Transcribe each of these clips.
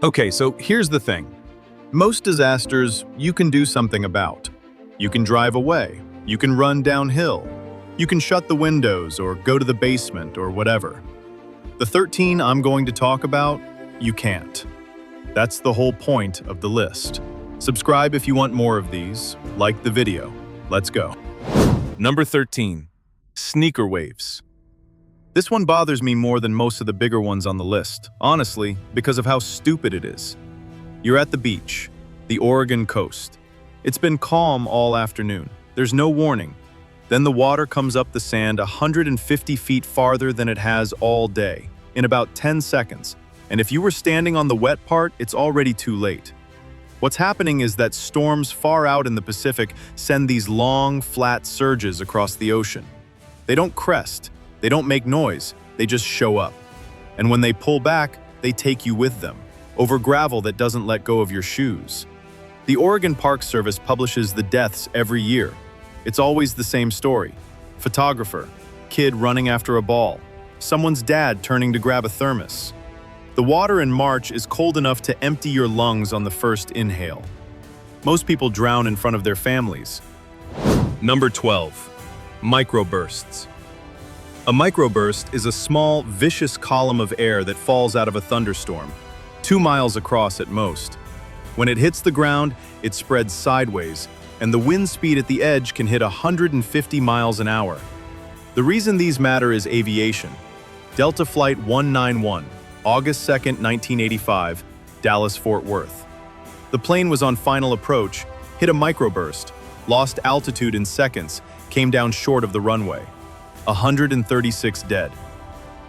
Okay, so here's the thing. Most disasters you can do something about. You can drive away, you can run downhill, you can shut the windows or go to the basement or whatever. The 13 I'm going to talk about, you can't. That's the whole point of the list. Subscribe if you want more of these, like the video. Let's go. Number 13. Sneaker waves. This one bothers me more than most of the bigger ones on the list, honestly, because of how stupid it is. You're at the beach, the Oregon coast. It's been calm all afternoon. There's no warning. Then the water comes up the sand 150 feet farther than it has all day, in about 10 seconds. And if you were standing on the wet part, it's already too late. What's happening is that storms far out in the Pacific send these long, flat surges across the ocean. They don't crest, they don't make noise, they just show up. And when they pull back, they take you with them, over gravel that doesn't let go of your shoes. The Oregon Park Service publishes the deaths every year. It's always the same story. Photographer, kid running after a ball, someone's dad turning to grab a thermos. The water in March is cold enough to empty your lungs on the first inhale. Most people drown in front of their families. Number 12. Microbursts. A microburst is a small, vicious column of air that falls out of a thunderstorm, 2 miles across at most. When it hits the ground, it spreads sideways, and the wind speed at the edge can hit 150 miles an hour. The reason these matter is aviation. Delta Flight 191, August 2, 1985, Dallas-Fort Worth. The plane was on final approach, hit a microburst, lost altitude in seconds, came down short of the runway. 136 dead.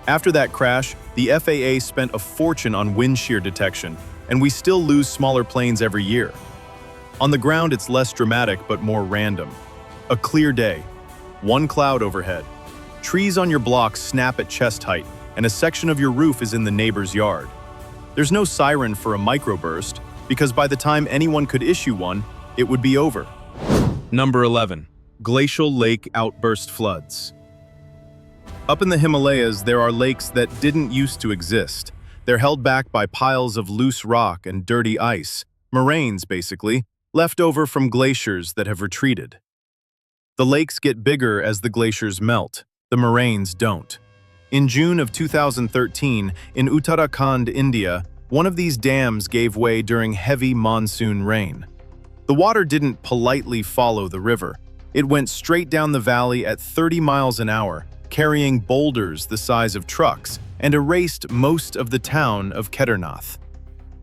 After that crash, the FAA spent a fortune on wind shear detection, and we still lose smaller planes every year. On the ground, it's less dramatic but more random. A clear day, one cloud overhead. Trees on your block snap at chest height, and a section of your roof is in the neighbor's yard. There's no siren for a microburst, because by the time anyone could issue one, it would be over. Number 11. Glacial lake outburst floods. Up in the Himalayas, there are lakes that didn't used to exist. They're held back by piles of loose rock and dirty ice, moraines basically, left over from glaciers that have retreated. The lakes get bigger as the glaciers melt, the moraines don't. In June of 2013, in Uttarakhand, India, one of these dams gave way during heavy monsoon rain. The water didn't politely follow the river. It went straight down the valley at 30 miles an hour, carrying boulders the size of trucks, and erased most of the town of Kedarnath.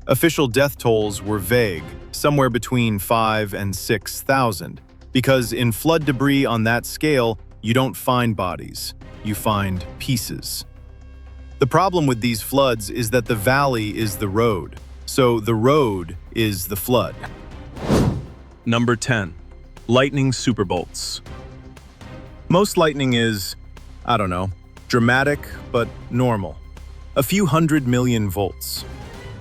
Official death tolls were vague, somewhere between 5 and 6,000, because in flood debris on that scale, you don't find bodies, you find pieces. The problem with these floods is that the valley is the road, so the road is the flood. Number 10. Lightning superbolts. Most lightning is, dramatic but normal. A few 100 million volts.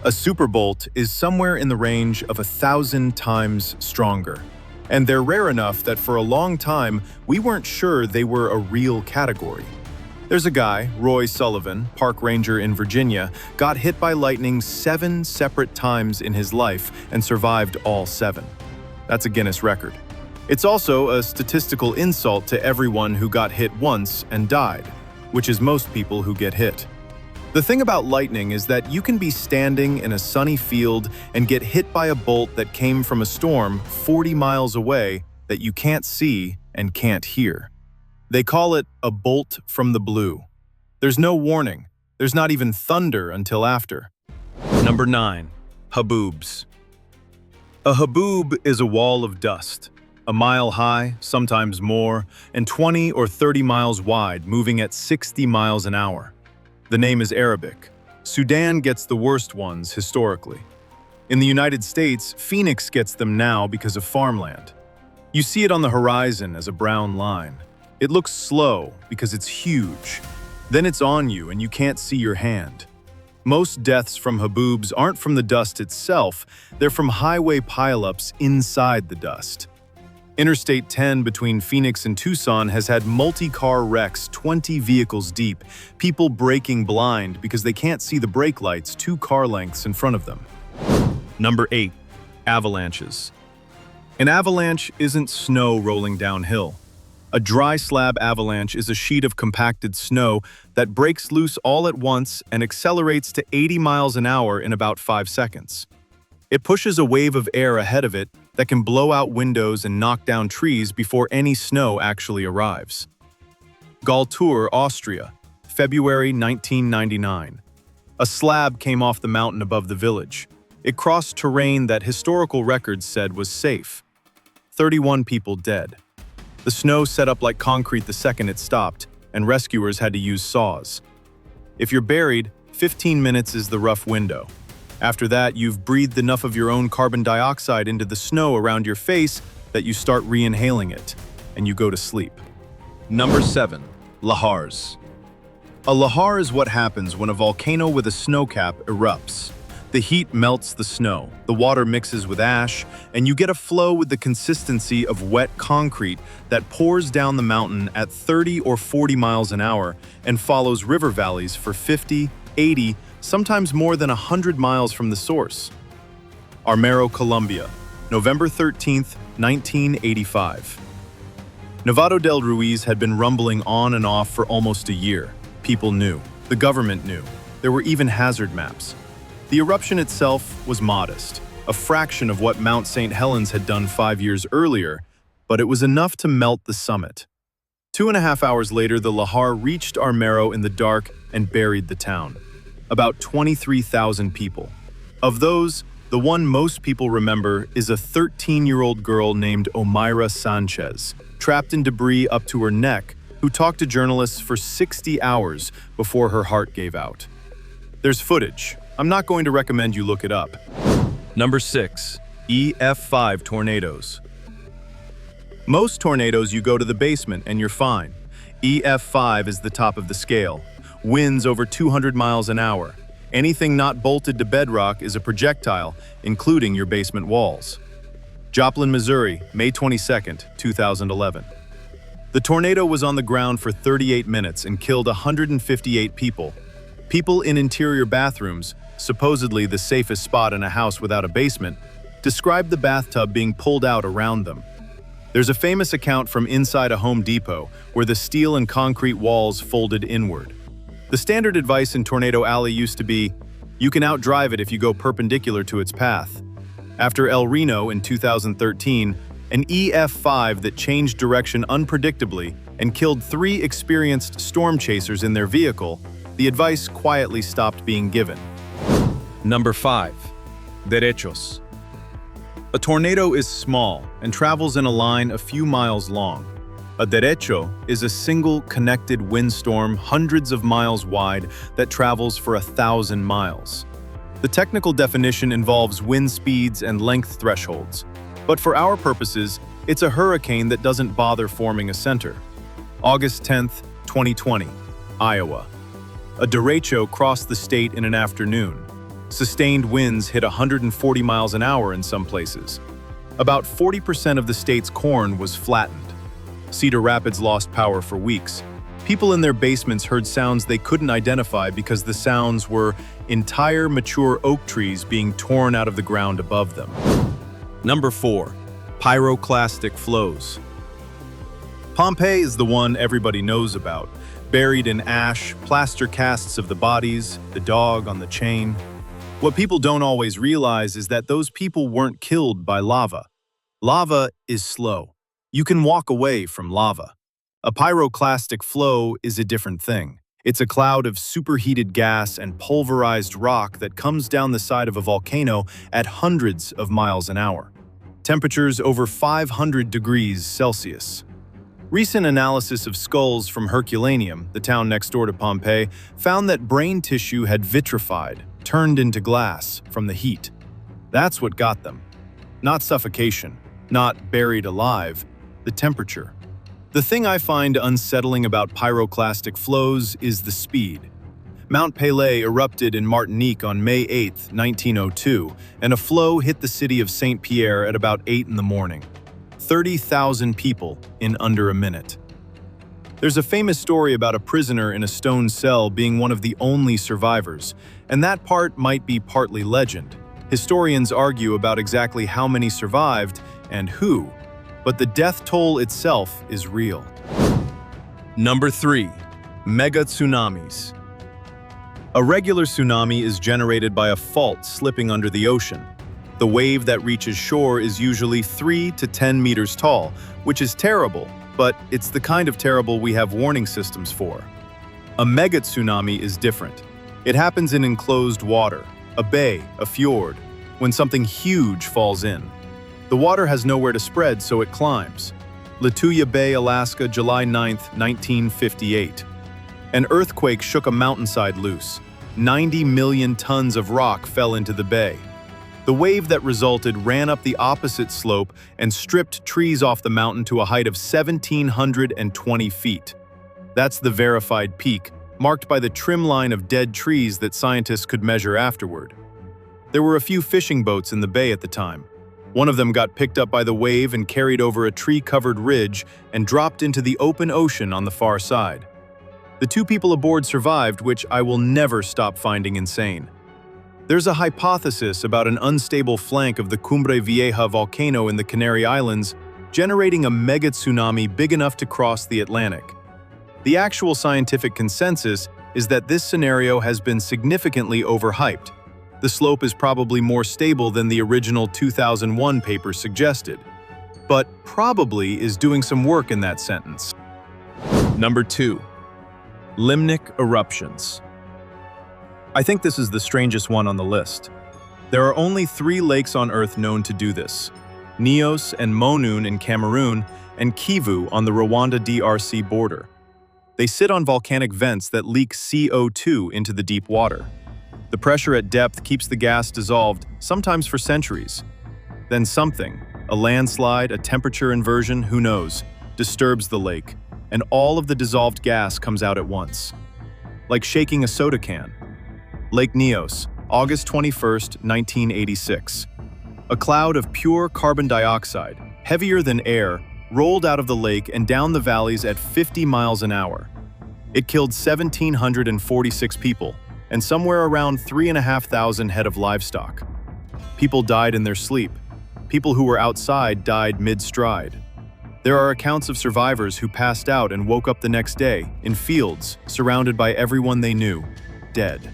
A superbolt is somewhere in the range of 1,000 times stronger. And they're rare enough that for a long time, we weren't sure they were a real category. There's a guy, Roy Sullivan, park ranger in Virginia, got hit by lightning 7 separate times in his life and survived all 7. That's a Guinness record. It's also a statistical insult to everyone who got hit once and died, which is most people who get hit. The thing about lightning is that you can be standing in a sunny field and get hit by a bolt that came from a storm 40 miles away that you can't see and can't hear. They call it a bolt from the blue. There's no warning. There's not even thunder until after. Number 9. Haboobs. A haboob is a wall of dust, a mile high, sometimes more, and 20 or 30 miles wide, moving at 60 miles an hour. The name is Arabic. Sudan gets the worst ones historically. In the United States, Phoenix gets them now because of farmland. You see it on the horizon as a brown line. It looks slow because it's huge. Then it's on you and you can't see your hand. Most deaths from haboobs aren't from the dust itself, they're from highway pileups inside the dust. Interstate 10 between Phoenix and Tucson has had multi-car wrecks 20 vehicles deep, people braking blind because they can't see the brake lights 2 car lengths in front of them. Number 8. Avalanches. An avalanche isn't snow rolling downhill. A dry slab avalanche is a sheet of compacted snow that breaks loose all at once and accelerates to 80 miles an hour in about 5 seconds. It pushes a wave of air ahead of it that can blow out windows and knock down trees before any snow actually arrives. Galtur, Austria, February 1999. A slab came off the mountain above the village. It crossed terrain that historical records said was safe. 31 people dead. The snow set up like concrete the second it stopped, and rescuers had to use saws. If you're buried, 15 minutes is the rough window. After that, you've breathed enough of your own carbon dioxide into the snow around your face that you start re-inhaling it, and you go to sleep. Number 7. Lahars. A lahar is what happens when a volcano with a snowcap erupts. The heat melts the snow, the water mixes with ash, and you get a flow with the consistency of wet concrete that pours down the mountain at 30 or 40 miles an hour and follows river valleys for 50, 80, sometimes more than 100 miles from the source. Armero, Colombia, November 13, 1985. Nevado del Ruiz had been rumbling on and off for almost a year. People knew. The government knew. There were even hazard maps. The eruption itself was modest, a fraction of what Mount St. Helens had done 5 years earlier, but it was enough to melt the summit. 2.5 hours later, the lahar reached Armero in the dark and buried the town. About 23,000 people. Of those, the one most people remember is a 13-year-old girl named Omaira Sanchez, trapped in debris up to her neck, who talked to journalists for 60 hours before her heart gave out. There's footage. I'm not going to recommend you look it up. Number 6. EF5 tornadoes. Most tornadoes, you go to the basement and you're fine. EF5 is the top of the scale. Winds over 200 miles an hour. Anything not bolted to bedrock is a projectile, including your basement walls. Joplin, Missouri, May 22, 2011. The tornado was on the ground for 38 minutes and killed 158 people. People in interior bathrooms, supposedly the safest spot in a house without a basement, described the bathtub being pulled out around them. There's a famous account from inside a Home Depot where the steel and concrete walls folded inward. The standard advice in Tornado Alley used to be, you can outdrive it if you go perpendicular to its path. After El Reno in 2013, an EF5 that changed direction unpredictably and killed 3 experienced storm chasers in their vehicle, the advice quietly stopped being given. Number 5. Derechos. A tornado is small and travels in a line a few miles long. A derecho is a single connected windstorm hundreds of miles wide that travels for 1,000 miles. The technical definition involves wind speeds and length thresholds, but for our purposes, it's a hurricane that doesn't bother forming a center. August 10, 2020, Iowa. A derecho crossed the state in an afternoon. Sustained winds hit 140 miles an hour in some places. About 40% of the state's corn was flattened. Cedar Rapids lost power for weeks. People in their basements heard sounds they couldn't identify because the sounds were entire mature oak trees being torn out of the ground above them. Number 4. Pyroclastic flows. Pompeii is the one everybody knows about. Buried in ash, plaster casts of the bodies, the dog on the chain. What people don't always realize is that those people weren't killed by lava. Lava is slow. You can walk away from lava. A pyroclastic flow is a different thing. It's a cloud of superheated gas and pulverized rock that comes down the side of a volcano at hundreds of miles an hour. Temperatures over 500 degrees Celsius. Recent analysis of skulls from Herculaneum, the town next door to Pompeii, found that brain tissue had vitrified, turned into glass from the heat. That's what got them. Not suffocation, not buried alive, the temperature. The thing I find unsettling about pyroclastic flows is the speed. Mount Pelée erupted in Martinique on May 8, 1902, and a flow hit the city of Saint-Pierre at about 8 in the morning. 30,000 people in under a minute. There's a famous story about a prisoner in a stone cell being one of the only survivors, and that part might be partly legend. Historians argue about exactly how many survived and who, but the death toll itself is real. Number 3. Megatsunamis. A regular tsunami is generated by a fault slipping under the ocean. The wave that reaches shore is usually 3 to 10 meters tall, which is terrible, but it's the kind of terrible we have warning systems for. A megatsunami is different. It happens in enclosed water, a bay, a fjord, when something huge falls in. The water has nowhere to spread, so it climbs. Lituya Bay, Alaska, July 9, 1958. An earthquake shook a mountainside loose. 90 million tons of rock fell into the bay. The wave that resulted ran up the opposite slope and stripped trees off the mountain to a height of 1,720 feet. That's the verified peak, marked by the trim line of dead trees that scientists could measure afterward. There were a few fishing boats in the bay at the time. One of them got picked up by the wave and carried over a tree-covered ridge and dropped into the open ocean on the far side. The 2 people aboard survived, which I will never stop finding insane. There's a hypothesis about an unstable flank of the Cumbre Vieja volcano in the Canary Islands generating a megatsunami big enough to cross the Atlantic. The actual scientific consensus is that this scenario has been significantly overhyped. The slope is probably more stable than the original 2001 paper suggested, but probably is doing some work in that sentence. Number 2. Limnic eruptions. I think this is the strangest one on the list. There are only 3 lakes on Earth known to do this: Nyos and Monoun in Cameroon, and Kivu on the Rwanda-DRC border. They sit on volcanic vents that leak CO2 into the deep water. The pressure at depth keeps the gas dissolved, sometimes for centuries. Then something, a landslide, a temperature inversion, who knows, disturbs the lake, and all of the dissolved gas comes out at once. Like shaking a soda can. Lake Nyos, August 21, 1986. A cloud of pure carbon dioxide, heavier than air, rolled out of the lake and down the valleys at 50 miles an hour. It killed 1,746 people, and somewhere around 3,500 head of livestock. People died in their sleep. People who were outside died mid-stride. There are accounts of survivors who passed out and woke up the next day, in fields, surrounded by everyone they knew, dead.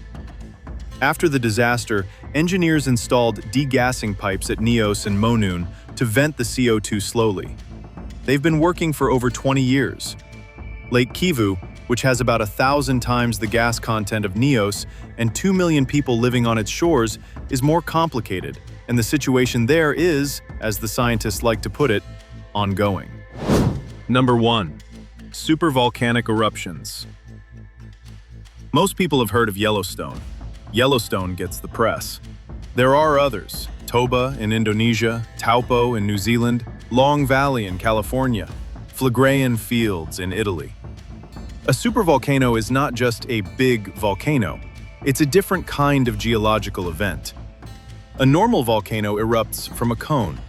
After the disaster, engineers installed degassing pipes at Nyos and Monoun to vent the CO2 slowly. They've been working for over 20 years. Lake Kivu, which has about 1,000 times the gas content of Nyos and 2 million people living on its shores, is more complicated, and the situation there is, as the scientists like to put it, ongoing. Number 1. Supervolcanic eruptions. Most people have heard of Yellowstone. Yellowstone gets the press. There are others: Toba in Indonesia, Taupo in New Zealand, Long Valley in California, Phlegraean Fields in Italy. A supervolcano is not just a big volcano, it's a different kind of geological event. A normal volcano erupts from a cone.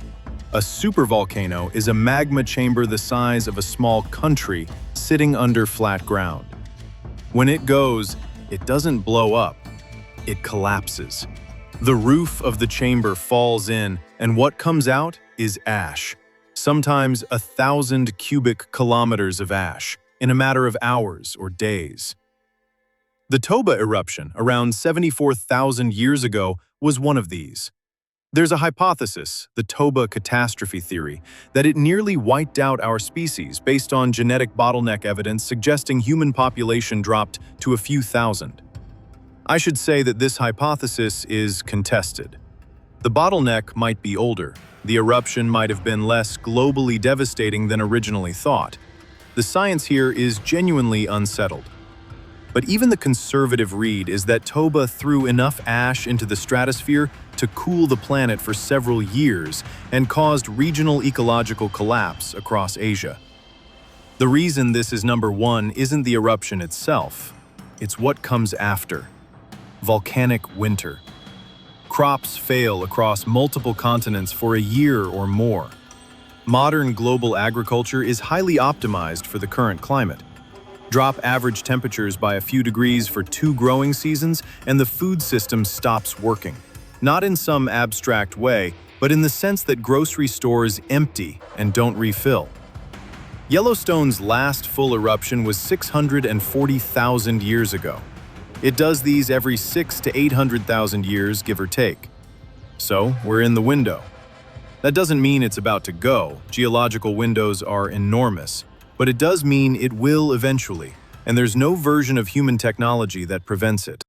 A supervolcano is a magma chamber the size of a small country sitting under flat ground. When it goes, it doesn't blow up, it collapses. The roof of the chamber falls in, and what comes out is ash. Sometimes 1,000 cubic kilometers of ash, in a matter of hours or days. The Toba eruption, around 74,000 years ago, was one of these. There's a hypothesis, the Toba catastrophe theory, that it nearly wiped out our species based on genetic bottleneck evidence suggesting human population dropped to a few thousand. I should say that this hypothesis is contested. The bottleneck might be older. The eruption might have been less globally devastating than originally thought. The science here is genuinely unsettled. But even the conservative read is that Toba threw enough ash into the stratosphere to cool the planet for several years and caused regional ecological collapse across Asia. The reason this is number 1 isn't the eruption itself, it's what comes after. Volcanic winter. Crops fail across multiple continents for a year or more. Modern global agriculture is highly optimized for the current climate. Drop average temperatures by a few degrees for 2 growing seasons and the food system stops working. Not in some abstract way, but in the sense that grocery stores empty and don't refill. Yellowstone's last full eruption was 640,000 years ago. It does these every 600,000 to 800,000 years, give or take. So, we're in the window. That doesn't mean it's about to go. Geological windows are enormous. But it does mean it will eventually, and there's no version of human technology that prevents it.